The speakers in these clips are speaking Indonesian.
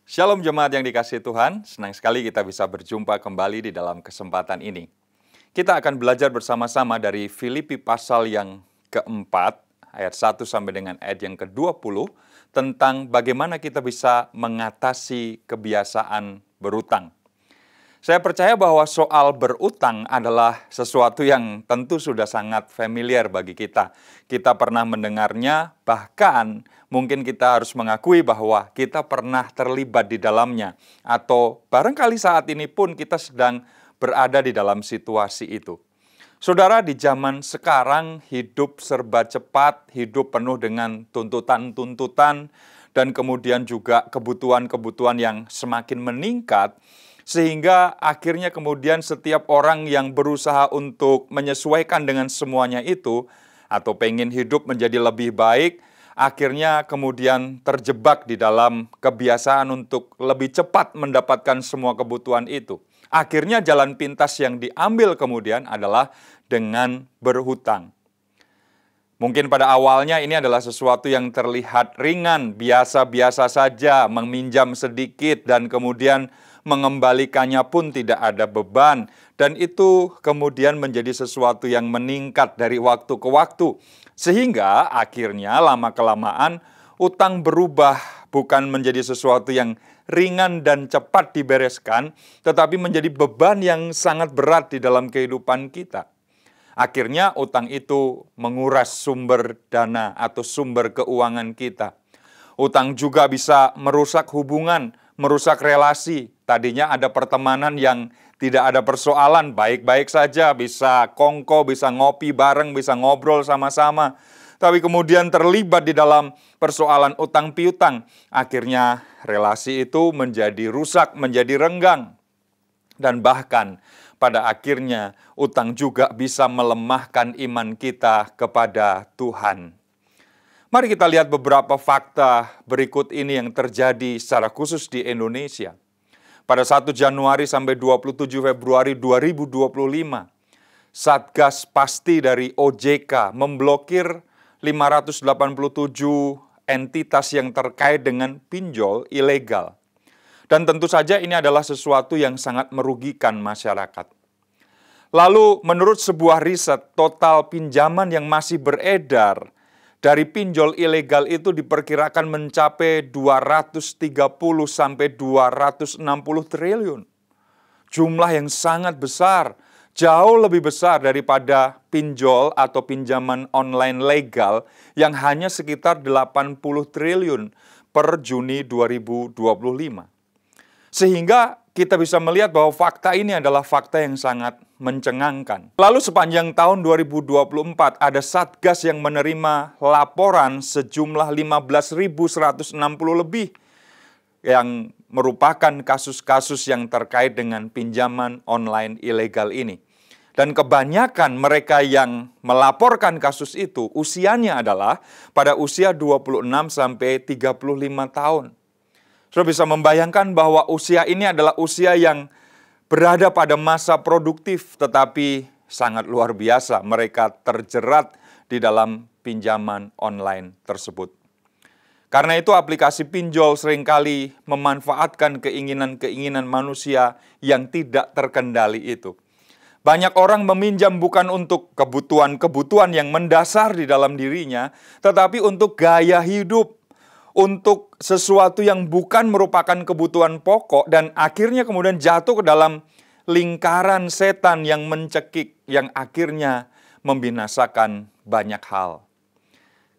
Shalom jemaat yang dikasihi Tuhan, senang sekali kita bisa berjumpa kembali di dalam kesempatan ini. Kita akan belajar bersama-sama dari Filipi pasal yang keempat, ayat 1 sampai dengan ayat yang ke-20, tentang bagaimana kita bisa mengatasi kebiasaan berutang. Saya percaya bahwa soal berutang adalah sesuatu yang tentu sudah sangat familiar bagi kita. Kita pernah mendengarnya, bahkan mungkin kita harus mengakui bahwa kita pernah terlibat di dalamnya. Atau barangkali saat ini pun kita sedang berada di dalam situasi itu. Saudara, di zaman sekarang hidup serba cepat, hidup penuh dengan tuntutan-tuntutan, dan kemudian juga kebutuhan-kebutuhan yang semakin meningkat, sehingga akhirnya kemudian setiap orang yang berusaha untuk menyesuaikan dengan semuanya itu, atau pengen hidup menjadi lebih baik, akhirnya kemudian terjebak di dalam kebiasaan untuk lebih cepat mendapatkan semua kebutuhan itu. Akhirnya jalan pintas yang diambil kemudian adalah dengan berhutang. Mungkin pada awalnya ini adalah sesuatu yang terlihat ringan, biasa-biasa saja, meminjam sedikit dan kemudian mengembalikannya pun tidak ada beban. Dan itu kemudian menjadi sesuatu yang meningkat dari waktu ke waktu. Sehingga akhirnya lama-kelamaan utang berubah bukan menjadi sesuatu yang ringan dan cepat dibereskan, tetapi menjadi beban yang sangat berat di dalam kehidupan kita. Akhirnya utang itu menguras sumber dana atau sumber keuangan kita. Utang juga bisa merusak hubungan, merusak relasi. Tadinya ada pertemanan yang tidak ada persoalan, baik-baik saja, bisa kongko, bisa ngopi bareng, bisa ngobrol sama-sama. Tapi kemudian terlibat di dalam persoalan utang piutang. Akhirnya relasi itu menjadi rusak, menjadi renggang. Dan bahkan pada akhirnya utang juga bisa melemahkan iman kita kepada Tuhan. Mari kita lihat beberapa fakta berikut ini yang terjadi secara khusus di Indonesia. Pada 1 Januari sampai 27 Februari 2025, Satgas Pasti dari OJK memblokir 587 entitas yang terkait dengan pinjol ilegal. Dan tentu saja ini adalah sesuatu yang sangat merugikan masyarakat. Lalu menurut sebuah riset, total pinjaman yang masih beredar dari pinjol ilegal itu diperkirakan mencapai 230 sampai 260 triliun. Jumlah yang sangat besar, jauh lebih besar daripada pinjol atau pinjaman online legal yang hanya sekitar 80 triliun per Juni 2025. Sehingga kita bisa melihat bahwa fakta ini adalah fakta yang sangat mencengangkan. Lalu sepanjang tahun 2024 ada Satgas yang menerima laporan sejumlah 15.160 lebih yang merupakan kasus-kasus yang terkait dengan pinjaman online ilegal ini. Dan kebanyakan mereka yang melaporkan kasus itu usianya adalah pada usia 26 sampai 35 tahun. Sudah bisa membayangkan bahwa usia ini adalah usia yang berada pada masa produktif, tetapi sangat luar biasa mereka terjerat di dalam pinjaman online tersebut. Karena itu aplikasi pinjol seringkali memanfaatkan keinginan-keinginan manusia yang tidak terkendali itu. Banyak orang meminjam bukan untuk kebutuhan-kebutuhan yang mendasar di dalam dirinya, tetapi untuk gaya hidup, untuk sesuatu yang bukan merupakan kebutuhan pokok, dan akhirnya kemudian jatuh ke dalam lingkaran setan yang mencekik, yang akhirnya membinasakan banyak hal.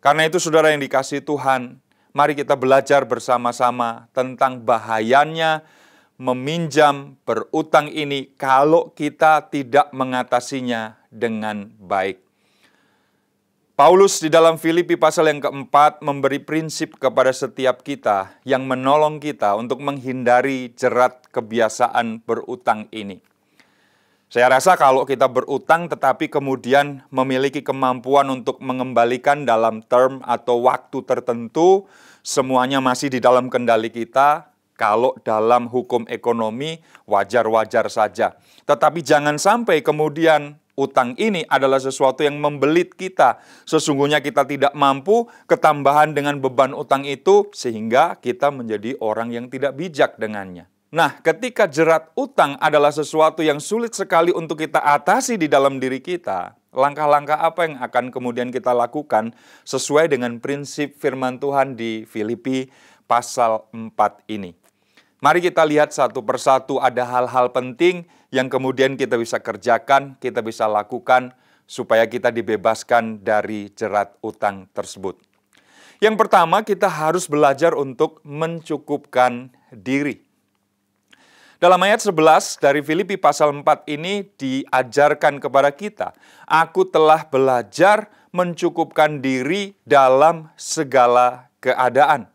Karena itu saudara yang dikasihi Tuhan, mari kita belajar bersama-sama tentang bahayanya meminjam berutang ini kalau kita tidak mengatasinya dengan baik. Paulus di dalam Filipi pasal yang keempat memberi prinsip kepada setiap kita yang menolong kita untuk menghindari jerat kebiasaan berutang ini. Saya rasa kalau kita berutang tetapi kemudian memiliki kemampuan untuk mengembalikan dalam term atau waktu tertentu, semuanya masih di dalam kendali kita. Kalau dalam hukum ekonomi wajar-wajar saja. Tetapi jangan sampai kemudian utang ini adalah sesuatu yang membelit kita. Sesungguhnya kita tidak mampu, ketambahan dengan beban utang itu, sehingga kita menjadi orang yang tidak bijak dengannya. Nah, ketika jerat utang adalah sesuatu yang sulit sekali untuk kita atasi di dalam diri kita, langkah-langkah apa yang akan kemudian kita lakukan sesuai dengan prinsip firman Tuhan di Filipi pasal 4 ini? Mari kita lihat satu persatu, ada hal-hal penting yang kemudian kita bisa kerjakan, kita bisa lakukan supaya kita dibebaskan dari jerat utang tersebut. Yang pertama, kita harus belajar untuk mencukupkan diri. Dalam ayat 11 dari Filipi pasal 4 ini diajarkan kepada kita, aku telah belajar mencukupkan diri dalam segala keadaan.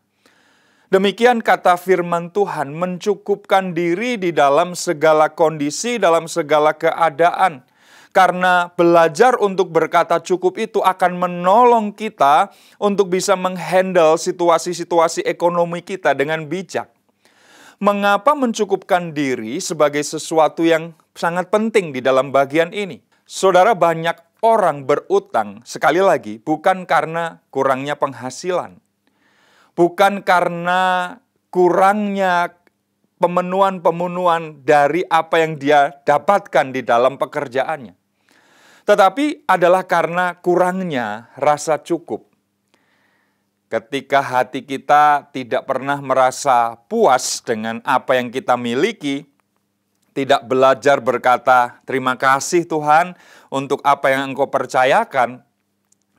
Demikian kata firman Tuhan, mencukupkan diri di dalam segala kondisi, dalam segala keadaan. Karena belajar untuk berkata cukup itu akan menolong kita untuk bisa menghandle situasi-situasi ekonomi kita dengan bijak. Mengapa mencukupkan diri sebagai sesuatu yang sangat penting di dalam bagian ini? Saudara, banyak orang berutang, sekali lagi, bukan karena kurangnya penghasilan. Bukan karena kurangnya pemenuhan dari apa yang dia dapatkan di dalam pekerjaannya. Tetapi adalah karena kurangnya rasa cukup. Ketika hati kita tidak pernah merasa puas dengan apa yang kita miliki, tidak belajar berkata, terima kasih Tuhan untuk apa yang Engkau percayakan,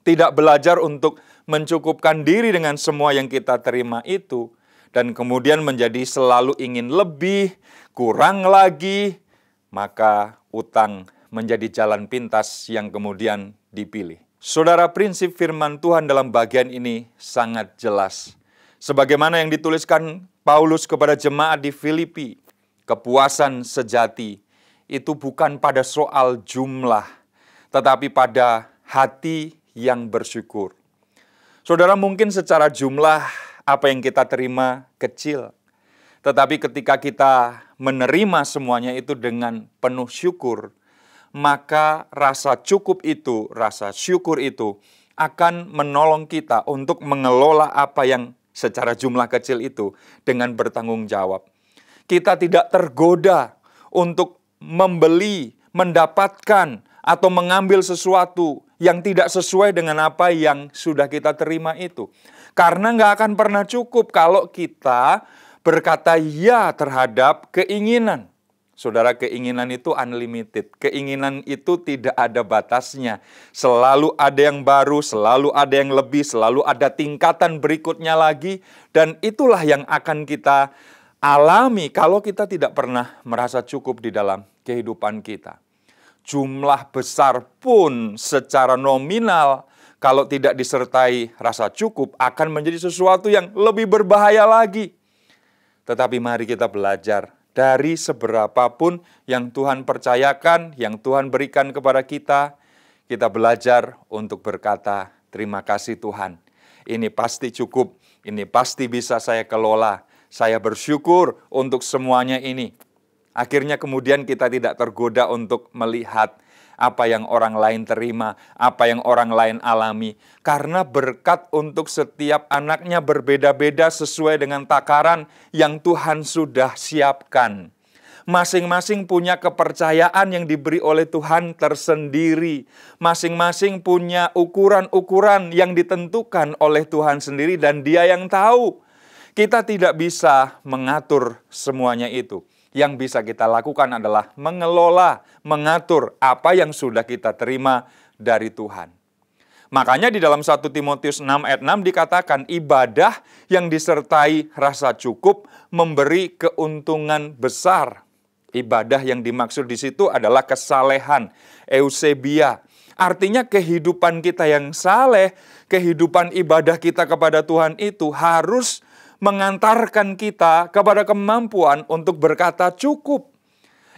tidak belajar untuk mencukupkan diri dengan semua yang kita terima itu, dan kemudian menjadi selalu ingin lebih, kurang lagi, maka utang menjadi jalan pintas yang kemudian dipilih. Saudara, prinsip firman Tuhan dalam bagian ini sangat jelas. Sebagaimana yang dituliskan Paulus kepada jemaat di Filipi, kepuasan sejati itu bukan pada soal jumlah, tetapi pada hati yang bersyukur. Saudara, mungkin secara jumlah apa yang kita terima kecil, tetapi ketika kita menerima semuanya itu dengan penuh syukur, maka rasa cukup itu, rasa syukur itu akan menolong kita untuk mengelola apa yang secara jumlah kecil itu dengan bertanggung jawab. Kita tidak tergoda untuk membeli, mendapatkan, atau mengambil sesuatu yang tidak sesuai dengan apa yang sudah kita terima itu. Karena nggak akan pernah cukup kalau kita berkata ya terhadap keinginan. Saudara, keinginan itu unlimited. Keinginan itu tidak ada batasnya. Selalu ada yang baru, selalu ada yang lebih, selalu ada tingkatan berikutnya lagi. Dan itulah yang akan kita alami kalau kita tidak pernah merasa cukup di dalam kehidupan kita. Jumlah besar pun secara nominal, kalau tidak disertai rasa cukup, akan menjadi sesuatu yang lebih berbahaya lagi. Tetapi mari kita belajar dari seberapapun yang Tuhan percayakan, yang Tuhan berikan kepada kita, kita belajar untuk berkata, terima kasih Tuhan. Ini pasti cukup, ini pasti bisa saya kelola. Saya bersyukur untuk semuanya ini. Akhirnya kemudian kita tidak tergoda untuk melihat apa yang orang lain terima, apa yang orang lain alami. Karena berkat untuk setiap anaknya berbeda-beda sesuai dengan takaran yang Tuhan sudah siapkan. Masing-masing punya kepercayaan yang diberi oleh Tuhan tersendiri. Masing-masing punya ukuran-ukuran yang ditentukan oleh Tuhan sendiri dan Dia yang tahu. Kita tidak bisa mengatur semuanya itu. Yang bisa kita lakukan adalah mengelola, mengatur apa yang sudah kita terima dari Tuhan. Makanya di dalam 1 Timotius 6 ayat 6 dikatakan ibadah yang disertai rasa cukup memberi keuntungan besar. Ibadah yang dimaksud di situ adalah kesalehan, eusebia. Artinya kehidupan kita yang saleh, kehidupan ibadah kita kepada Tuhan itu harus mengantarkan kita kepada kemampuan untuk berkata cukup.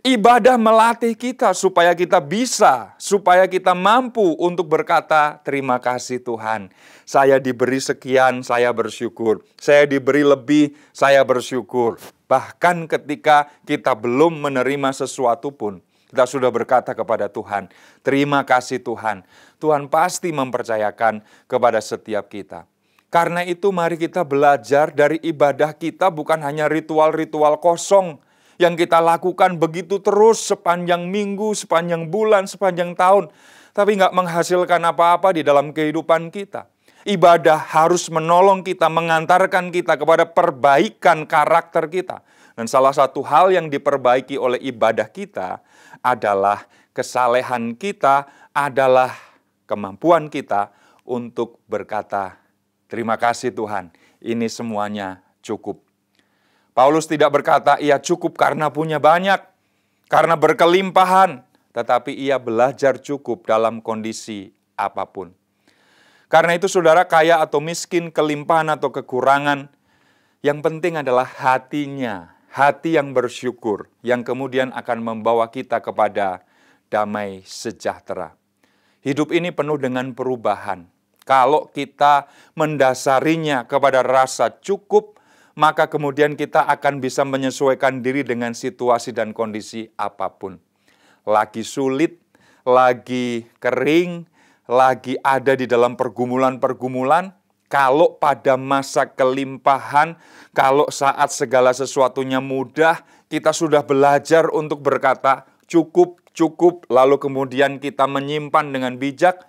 Ibadah melatih kita supaya kita bisa, supaya kita mampu untuk berkata terima kasih Tuhan. Saya diberi sekian, saya bersyukur. Saya diberi lebih, saya bersyukur. Bahkan ketika kita belum menerima sesuatu pun, Kita sudah berkata kepada Tuhan, terima kasih Tuhan. Tuhan pasti mempercayakan kepada setiap kita. Karena itu mari kita belajar dari ibadah kita bukan hanya ritual-ritual kosong yang kita lakukan begitu terus sepanjang minggu, sepanjang bulan, sepanjang tahun. Tapi nggak menghasilkan apa-apa di dalam kehidupan kita. Ibadah harus menolong kita, mengantarkan kita kepada perbaikan karakter kita. Dan salah satu hal yang diperbaiki oleh ibadah kita adalah kesalehan kita, adalah kemampuan kita untuk berkata, terima kasih Tuhan, ini semuanya cukup. Paulus tidak berkata, ia cukup karena punya banyak, karena berkelimpahan, tetapi ia belajar cukup dalam kondisi apapun. Karena itu saudara, kaya atau miskin, kelimpahan atau kekurangan, yang penting adalah hatinya. Hati yang bersyukur, yang kemudian akan membawa kita kepada damai sejahtera. Hidup ini penuh dengan perubahan. Kalau kita mendasarinya kepada rasa cukup, maka kemudian kita akan bisa menyesuaikan diri dengan situasi dan kondisi apapun. Lagi sulit, lagi kering, lagi ada di dalam pergumulan-pergumulan, kalau pada masa kelimpahan, kalau saat segala sesuatunya mudah, kita sudah belajar untuk berkata cukup, cukup, lalu kemudian kita menyimpan dengan bijak,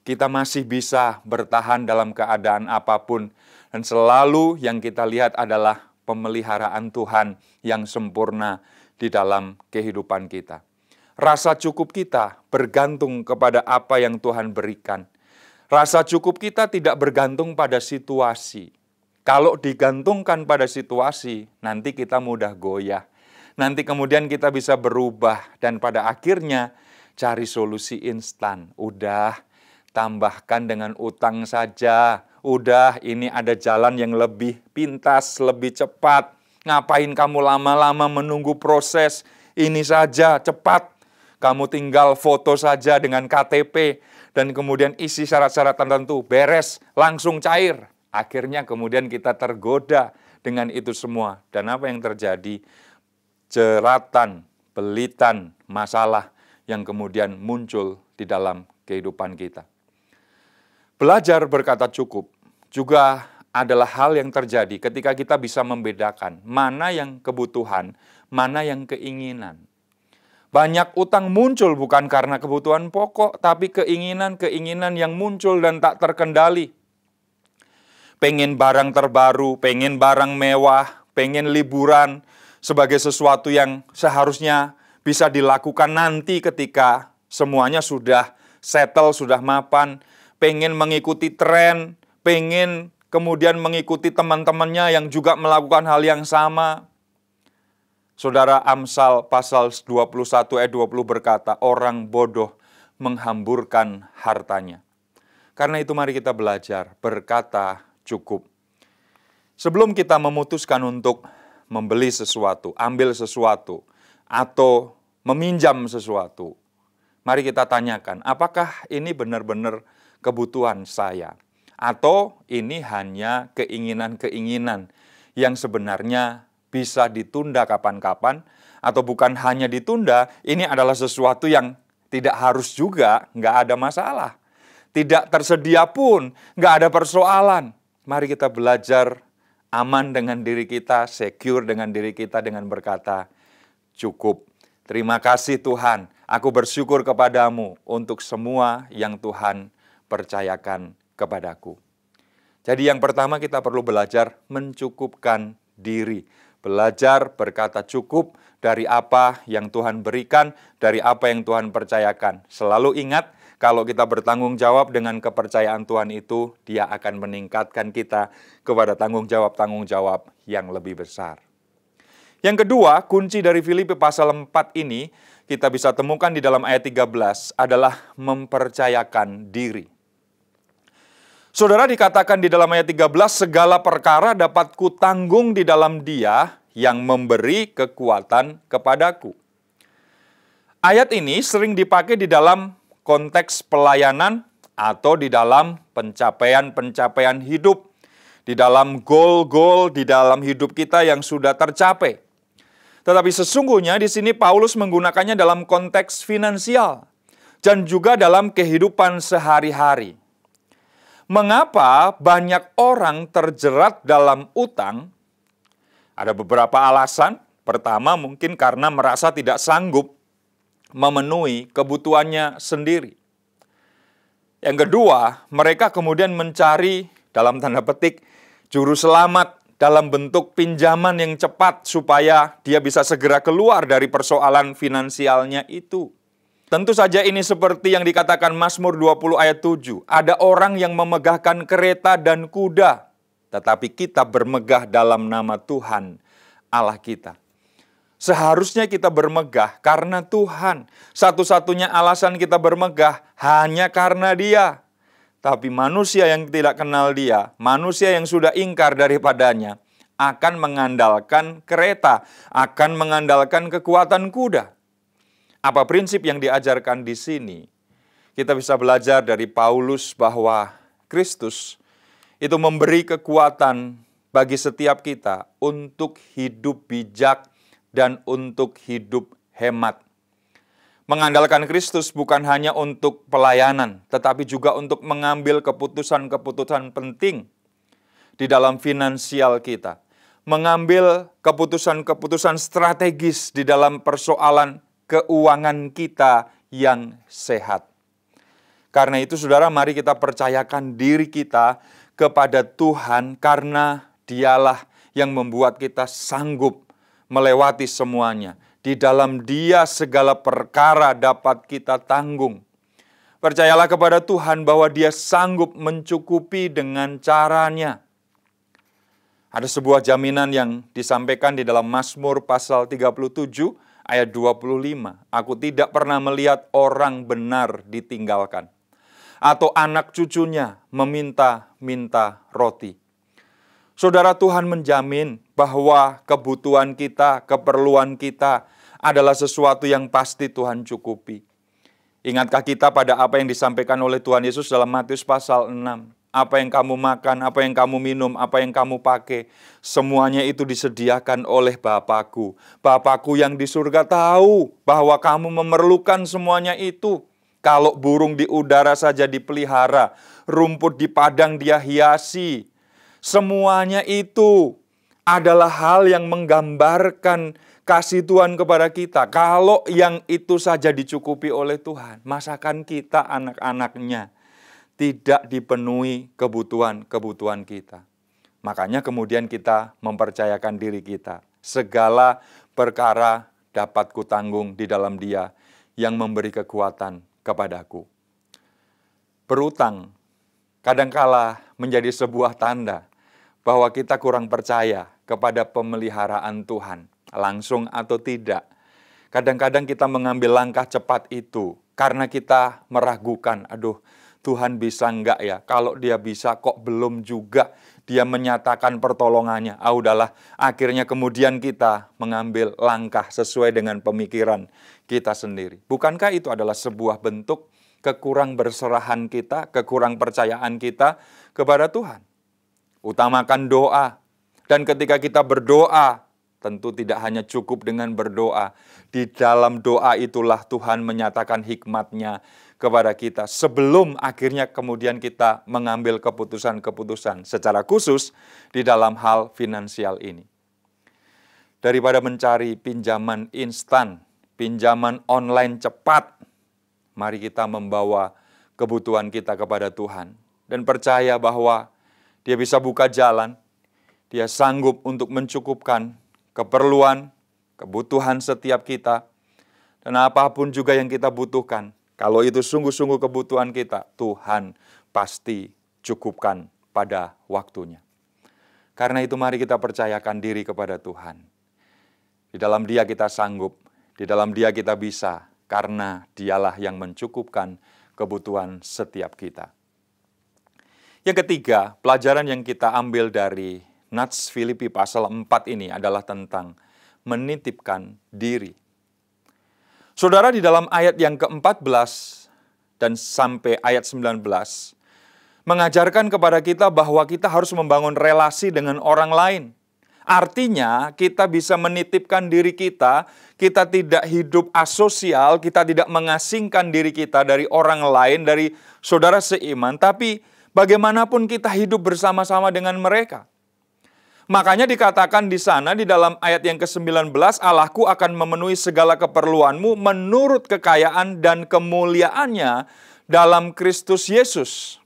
kita masih bisa bertahan dalam keadaan apapun. Dan selalu yang kita lihat adalah pemeliharaan Tuhan yang sempurna di dalam kehidupan kita. Rasa cukup kita bergantung kepada apa yang Tuhan berikan. Rasa cukup kita tidak bergantung pada situasi. Kalau digantungkan pada situasi, nanti kita mudah goyah. Nanti kemudian kita bisa berubah dan pada akhirnya cari solusi instan. Udah, tambahkan dengan utang saja. Udah, ini ada jalan yang lebih pintas, lebih cepat. Ngapain kamu lama-lama menunggu proses? Ini saja, cepat. Kamu tinggal foto saja dengan KTP. Dan kemudian isi syarat-syarat tertentu, beres, langsung cair. Akhirnya kemudian kita tergoda dengan itu semua. Dan apa yang terjadi? Jeratan, belitan, masalah yang kemudian muncul di dalam kehidupan kita. Belajar berkata cukup juga adalah hal yang terjadi ketika kita bisa membedakan mana yang kebutuhan, mana yang keinginan. Banyak utang muncul bukan karena kebutuhan pokok, tapi keinginan-keinginan yang muncul dan tak terkendali. Pengen barang terbaru, pengen barang mewah, pengen liburan sebagai sesuatu yang seharusnya bisa dilakukan nanti ketika semuanya sudah settle, sudah mapan. Pengen mengikuti tren, pengen kemudian mengikuti teman-temannya yang juga melakukan hal yang sama. Saudara, Amsal pasal 21 ayat 20 berkata, orang bodoh menghamburkan hartanya. Karena itu mari kita belajar berkata cukup. Sebelum kita memutuskan untuk membeli sesuatu, ambil sesuatu, atau meminjam sesuatu, mari kita tanyakan, apakah ini benar-benar kebutuhan saya? Atau ini hanya keinginan-keinginan yang sebenarnya bisa ditunda kapan-kapan, atau bukan hanya ditunda, ini adalah sesuatu yang tidak harus juga, nggak ada masalah. Tidak tersedia pun, nggak ada persoalan. Mari kita belajar aman dengan diri kita, secure dengan diri kita dengan berkata, cukup. Terima kasih Tuhan, aku bersyukur kepadamu untuk semua yang Tuhan percayakan kepadaku. Jadi yang pertama kita perlu belajar mencukupkan diri. Belajar berkata cukup dari apa yang Tuhan berikan, dari apa yang Tuhan percayakan. Selalu ingat, kalau kita bertanggung jawab dengan kepercayaan Tuhan itu, Dia akan meningkatkan kita kepada tanggung jawab yang lebih besar. Yang kedua, kunci dari Filipi pasal 4 ini, kita bisa temukan di dalam ayat 13, adalah mempercayakan diri. Saudara, dikatakan di dalam ayat 13, segala perkara dapat kutanggung di dalam Dia yang memberi kekuatan kepadaku. Ayat ini sering dipakai di dalam konteks pelayanan atau di dalam pencapaian-pencapaian hidup, di dalam goal-goal di dalam hidup kita yang sudah tercapai. Tetapi sesungguhnya di sini Paulus menggunakannya dalam konteks finansial dan juga dalam kehidupan sehari-hari. Mengapa banyak orang terjerat dalam utang? Ada beberapa alasan. Pertama, mungkin karena merasa tidak sanggup memenuhi kebutuhannya sendiri. Yang kedua, mereka kemudian mencari, dalam tanda petik, juru selamat dalam bentuk pinjaman yang cepat supaya dia bisa segera keluar dari persoalan finansialnya itu. Tentu saja ini seperti yang dikatakan Mazmur 20 ayat 7. Ada orang yang memegahkan kereta dan kuda, tetapi kita bermegah dalam nama Tuhan Allah kita. Seharusnya kita bermegah karena Tuhan. Satu-satunya alasan kita bermegah hanya karena Dia. Tapi manusia yang tidak kenal Dia, manusia yang sudah ingkar daripadanya, akan mengandalkan kereta, akan mengandalkan kekuatan kuda. Apa prinsip yang diajarkan di sini? Kita bisa belajar dari Paulus bahwa Kristus itu memberi kekuatan bagi setiap kita untuk hidup bijak dan untuk hidup hemat. Mengandalkan Kristus bukan hanya untuk pelayanan, tetapi juga untuk mengambil keputusan-keputusan penting di dalam finansial kita. Mengambil keputusan-keputusan strategis di dalam persoalan keuangan kita yang sehat. Karena itu saudara, mari kita percayakan diri kita kepada Tuhan karena Dialah yang membuat kita sanggup melewati semuanya. Di dalam Dia segala perkara dapat kita tanggung. Percayalah kepada Tuhan bahwa Dia sanggup mencukupi dengan caranya. Ada sebuah jaminan yang disampaikan di dalam Mazmur pasal 37 ayat 25. Aku tidak pernah melihat orang benar ditinggalkan, atau anak cucunya meminta-minta roti. Saudara, Tuhan menjamin bahwa kebutuhan kita, keperluan kita adalah sesuatu yang pasti Tuhan cukupi. Ingatkah kita pada apa yang disampaikan oleh Tuhan Yesus dalam Matius pasal 6? Apa yang kamu makan, apa yang kamu minum, apa yang kamu pakai, semuanya itu disediakan oleh Bapa-Ku. Bapa-Ku yang di surga tahu bahwa kamu memerlukan semuanya itu. Kalau burung di udara saja dipelihara, rumput di padang Dia hiasi. Semuanya itu adalah hal yang menggambarkan kasih Tuhan kepada kita. Kalau yang itu saja dicukupi oleh Tuhan, masakan kita anak-anaknya tidak dipenuhi kebutuhan-kebutuhan kita. Makanya kemudian kita mempercayakan diri kita. Segala perkara dapat kutanggung di dalam Dia yang memberi kekuatan kepadaku. Berutang kadangkala menjadi sebuah tanda bahwa kita kurang percaya kepada pemeliharaan Tuhan, langsung atau tidak. Kadang-kadang kita mengambil langkah cepat itu karena kita meragukan, aduh, Tuhan bisa enggak ya? Kalau Dia bisa kok belum juga Dia menyatakan pertolongannya. Udahlah, akhirnya kemudian kita mengambil langkah sesuai dengan pemikiran kita sendiri. Bukankah itu adalah sebuah bentuk kekurang berserahan kita, kekurang percayaan kita kepada Tuhan? Utamakan doa. Dan ketika kita berdoa, tentu tidak hanya cukup dengan berdoa. Di dalam doa itulah Tuhan menyatakan hikmat-Nya kepada kita. Sebelum akhirnya kemudian kita mengambil keputusan-keputusan secara khusus di dalam hal finansial ini. Daripada mencari pinjaman instan, pinjaman online cepat, mari kita membawa kebutuhan kita kepada Tuhan. Dan percaya bahwa Dia bisa buka jalan, Dia sanggup untuk mencukupkan keperluan, kebutuhan setiap kita, dan apapun juga yang kita butuhkan. Kalau itu sungguh-sungguh kebutuhan kita, Tuhan pasti cukupkan pada waktunya. Karena itu mari kita percayakan diri kepada Tuhan. Di dalam Dia kita sanggup, di dalam Dia kita bisa, karena Dialah yang mencukupkan kebutuhan setiap kita. Yang ketiga, pelajaran yang kita ambil dari Nats Filipi pasal 4 ini adalah tentang menitipkan diri. Saudara, di dalam ayat yang ke-14 dan sampai ayat 19, mengajarkan kepada kita bahwa kita harus membangun relasi dengan orang lain. Artinya kita bisa menitipkan diri kita tidak hidup asosial, kita tidak mengasingkan diri kita dari orang lain, dari saudara seiman, tapi bagaimanapun kita hidup bersama-sama dengan mereka. Makanya dikatakan di sana di dalam ayat yang ke-19, Allahku akan memenuhi segala keperluanmu menurut kekayaan dan kemuliaannya dalam Kristus Yesus.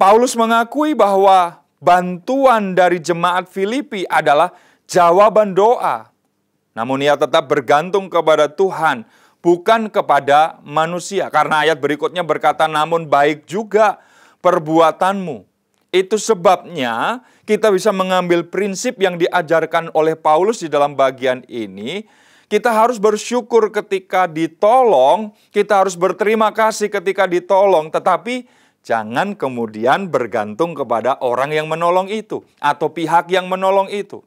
Paulus mengakui bahwa bantuan dari jemaat Filipi adalah jawaban doa. Namun ia tetap bergantung kepada Tuhan, bukan kepada manusia. Karena ayat berikutnya berkata, namun baik juga perbuatanmu. Itu sebabnya kita bisa mengambil prinsip yang diajarkan oleh Paulus di dalam bagian ini. Kita harus bersyukur ketika ditolong, kita harus berterima kasih ketika ditolong, tetapi jangan kemudian bergantung kepada orang yang menolong itu atau pihak yang menolong itu.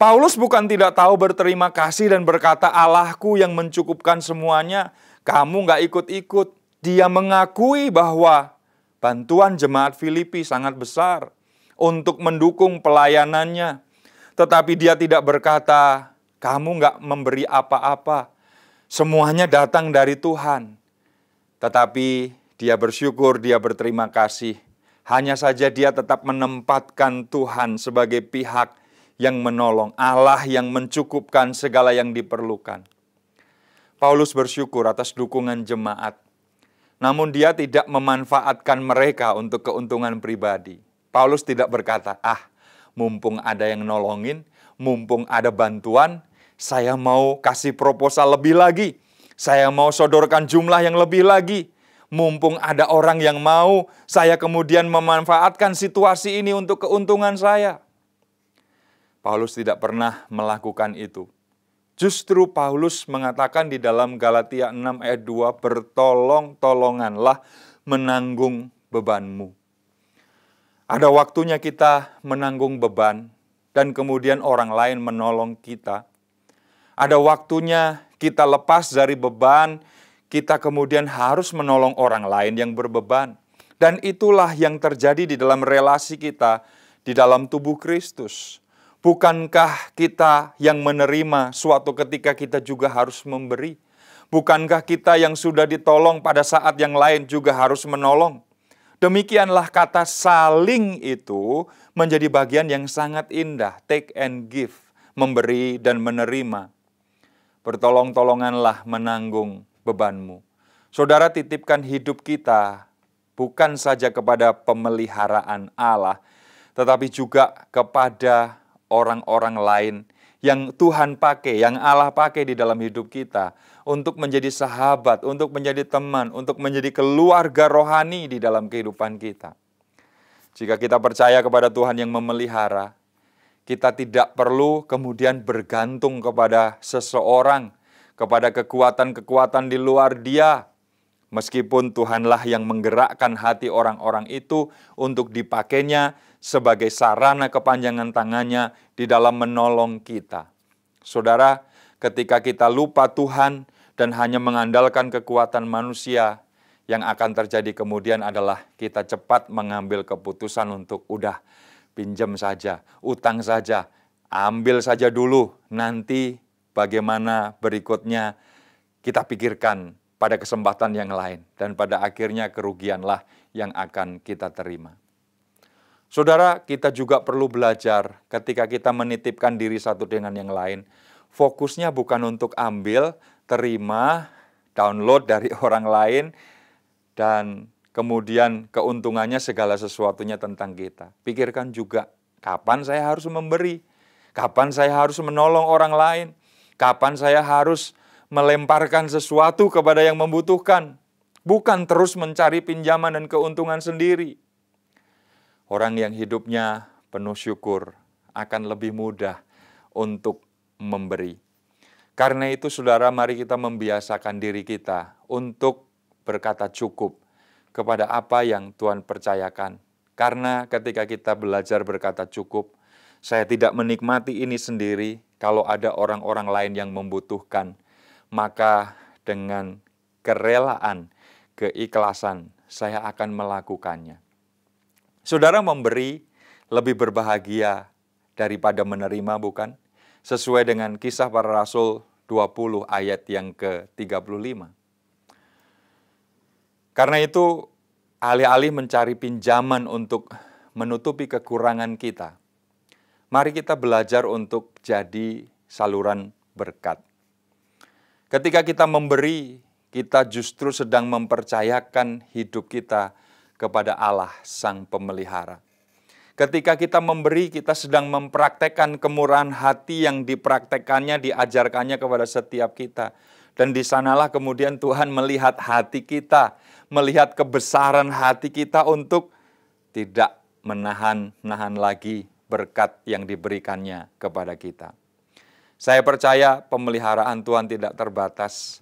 Paulus bukan tidak tahu berterima kasih dan berkata, Allahku yang mencukupkan semuanya, kamu nggak ikut-ikut. Dia mengakui bahwa bantuan jemaat Filipi sangat besar untuk mendukung pelayanannya. Tetapi dia tidak berkata, kamu nggak memberi apa-apa. Semuanya datang dari Tuhan. Tetapi dia bersyukur, dia berterima kasih. Hanya saja dia tetap menempatkan Tuhan sebagai pihak yang menolong, Allah yang mencukupkan segala yang diperlukan. Paulus bersyukur atas dukungan jemaat. Namun dia tidak memanfaatkan mereka untuk keuntungan pribadi. Paulus tidak berkata, mumpung ada yang nolongin, mumpung ada bantuan, saya mau kasih proposal lebih lagi. Saya mau sodorkan jumlah yang lebih lagi. Mumpung ada orang yang mau, saya kemudian memanfaatkan situasi ini untuk keuntungan saya. Paulus tidak pernah melakukan itu. Justru Paulus mengatakan di dalam Galatia 6 ayat 2, bertolong-tolonganlah menanggung bebanmu. Ada waktunya kita menanggung beban dan kemudian orang lain menolong kita. Ada waktunya kita lepas dari beban, kita kemudian harus menolong orang lain yang berbeban. Dan itulah yang terjadi di dalam relasi kita di dalam tubuh Kristus. Bukankah kita yang menerima suatu ketika kita juga harus memberi? Bukankah kita yang sudah ditolong pada saat yang lain juga harus menolong? Demikianlah kata saling itu menjadi bagian yang sangat indah. Take and give, memberi dan menerima. Bertolong-tolonganlah menanggung bebanmu. Saudara, titipkan hidup kita bukan saja kepada pemeliharaan Allah, tetapi juga kepada orang-orang lain yang Tuhan pakai, yang Allah pakai di dalam hidup kita untuk menjadi sahabat, untuk menjadi teman, untuk menjadi keluarga rohani di dalam kehidupan kita. Jika kita percaya kepada Tuhan yang memelihara, kita tidak perlu kemudian bergantung kepada seseorang, kepada kekuatan-kekuatan di luar Dia. Meskipun Tuhanlah yang menggerakkan hati orang-orang itu untuk dipakainya sebagai sarana kepanjangan tangannya di dalam menolong kita. Saudara, ketika kita lupa Tuhan dan hanya mengandalkan kekuatan manusia, yang akan terjadi kemudian adalah kita cepat mengambil keputusan untuk udah pinjam saja, utang saja, ambil saja dulu, nanti bagaimana berikutnya kita pikirkan pada kesempatan yang lain. Dan pada akhirnya kerugianlah yang akan kita terima. Saudara, kita juga perlu belajar ketika kita menitipkan diri satu dengan yang lain. Fokusnya bukan untuk ambil, terima, download dari orang lain, dan kemudian keuntungannya segala sesuatunya tentang kita. Pikirkan juga, kapan saya harus memberi? Kapan saya harus menolong orang lain? Kapan saya harus melemparkan sesuatu kepada yang membutuhkan? Bukan terus mencari pinjaman dan keuntungan sendiri. Orang yang hidupnya penuh syukur akan lebih mudah untuk memberi. Karena itu saudara, mari kita membiasakan diri kita untuk berkata cukup kepada apa yang Tuhan percayakan. Karena ketika kita belajar berkata cukup, saya tidak menikmati ini sendiri. Kalau ada orang-orang lain yang membutuhkan, maka dengan kerelaan, keikhlasan, saya akan melakukannya. Saudara, memberi lebih berbahagia daripada menerima, bukan? Sesuai dengan Kisah Para Rasul 20 ayat yang ke-35. Karena itu, alih-alih mencari pinjaman untuk menutupi kekurangan kita, mari kita belajar untuk jadi saluran berkat. Ketika kita memberi, kita justru sedang mempercayakan hidup kita kepada Allah Sang Pemelihara. Ketika kita memberi, kita sedang mempraktekkan kemurahan hati yang dipraktekannya, diajarkannya kepada setiap kita. Dan di sanalah kemudian Tuhan melihat hati kita, melihat kebesaran hati kita untuk tidak menahan lagi berkat yang diberikannya kepada kita. Saya percaya pemeliharaan Tuhan tidak terbatas,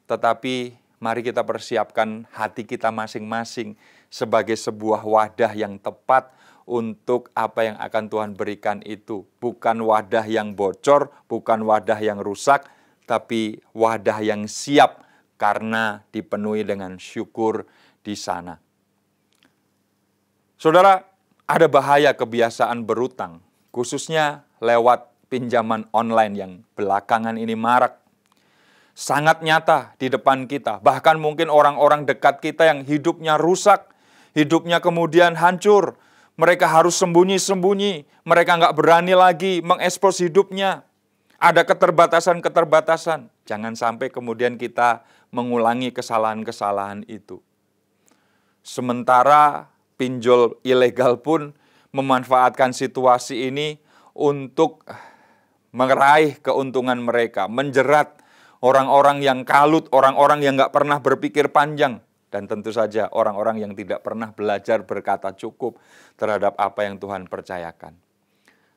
tetapi mari kita persiapkan hati kita masing-masing sebagai sebuah wadah yang tepat untuk apa yang akan Tuhan berikan itu. Bukan wadah yang bocor, bukan wadah yang rusak, tapi wadah yang siap karena dipenuhi dengan syukur di sana. Saudara, ada bahaya kebiasaan berutang, khususnya lewat pinjaman online yang belakangan ini marak. Sangat nyata di depan kita, bahkan mungkin orang-orang dekat kita yang hidupnya rusak, hidupnya kemudian hancur. Mereka harus sembunyi-sembunyi, mereka nggak berani lagi mengekspos hidupnya. Ada keterbatasan-keterbatasan. Jangan sampai kemudian kita mengulangi kesalahan-kesalahan itu. Sementara pinjol ilegal pun memanfaatkan situasi ini untuk meraih keuntungan mereka, menjerat orang-orang yang kalut, orang-orang yang nggak pernah berpikir panjang. Dan tentu saja orang-orang yang tidak pernah belajar berkata cukup terhadap apa yang Tuhan percayakan.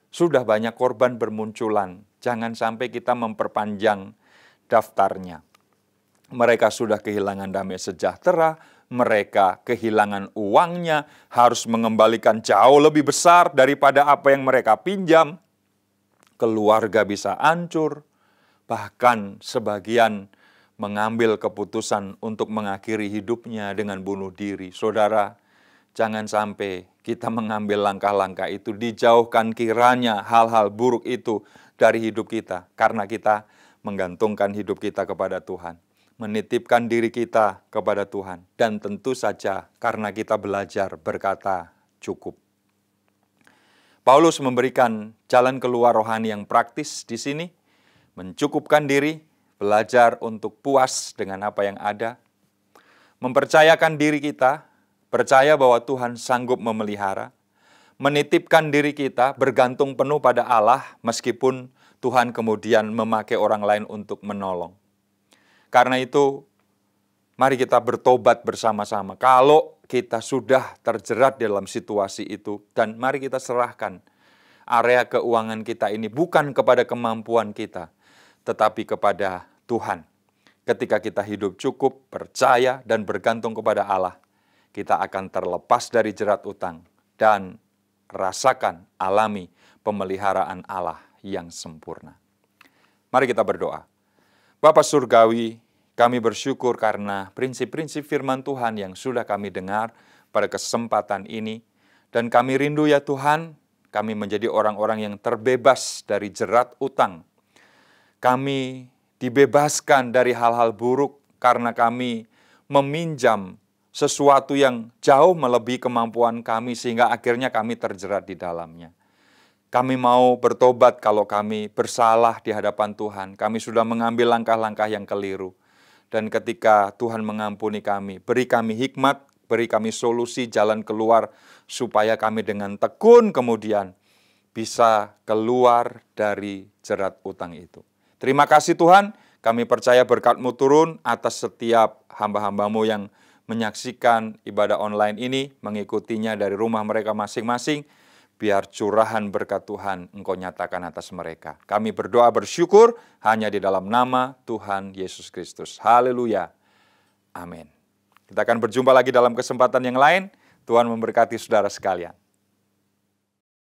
Sudah banyak korban bermunculan, jangan sampai kita memperpanjang daftarnya. Mereka sudah kehilangan damai sejahtera, mereka kehilangan uangnya, harus mengembalikan jauh lebih besar daripada apa yang mereka pinjam. Keluarga bisa hancur, bahkan sebagian mengambil keputusan untuk mengakhiri hidupnya dengan bunuh diri. Saudara, jangan sampai kita mengambil langkah-langkah itu, dijauhkan kiranya hal-hal buruk itu dari hidup kita, karena kita menggantungkan hidup kita kepada Tuhan, menitipkan diri kita kepada Tuhan, dan tentu saja karena kita belajar berkata cukup. Paulus memberikan jalan keluar rohani yang praktis di sini, mencukupkan diri, belajar untuk puas dengan apa yang ada, mempercayakan diri kita, percaya bahwa Tuhan sanggup memelihara, menitipkan diri kita, bergantung penuh pada Allah, meskipun Tuhan kemudian memakai orang lain untuk menolong. Karena itu, mari kita bertobat bersama-sama. Kalau kita sudah terjerat dalam situasi itu, dan mari kita serahkan area keuangan kita ini bukan kepada kemampuan kita, tetapi kepada Tuhan. Ketika kita hidup cukup, percaya, dan bergantung kepada Allah, kita akan terlepas dari jerat utang dan rasakan, alami pemeliharaan Allah yang sempurna. Mari kita berdoa. Bapa Surgawi, kami bersyukur karena prinsip-prinsip firman Tuhan yang sudah kami dengar pada kesempatan ini. Dan kami rindu ya Tuhan, kami menjadi orang-orang yang terbebas dari jerat utang. Kami dibebaskan dari hal-hal buruk karena kami meminjam sesuatu yang jauh melebihi kemampuan kami sehingga akhirnya kami terjerat di dalamnya. Kami mau bertobat kalau kami bersalah di hadapan Tuhan. Kami sudah mengambil langkah-langkah yang keliru. Dan ketika Tuhan mengampuni kami, beri kami hikmat, beri kami solusi jalan keluar supaya kami dengan tekun kemudian bisa keluar dari jerat utang itu. Terima kasih Tuhan, kami percaya berkat-Mu turun atas setiap hamba-hamba-Mu yang menyaksikan ibadah online ini, mengikutinya dari rumah mereka masing-masing, biar curahan berkat Tuhan Engkau nyatakan atas mereka. Kami berdoa bersyukur hanya di dalam nama Tuhan Yesus Kristus. Haleluya. Amin. Kita akan berjumpa lagi dalam kesempatan yang lain. Tuhan memberkati saudara sekalian.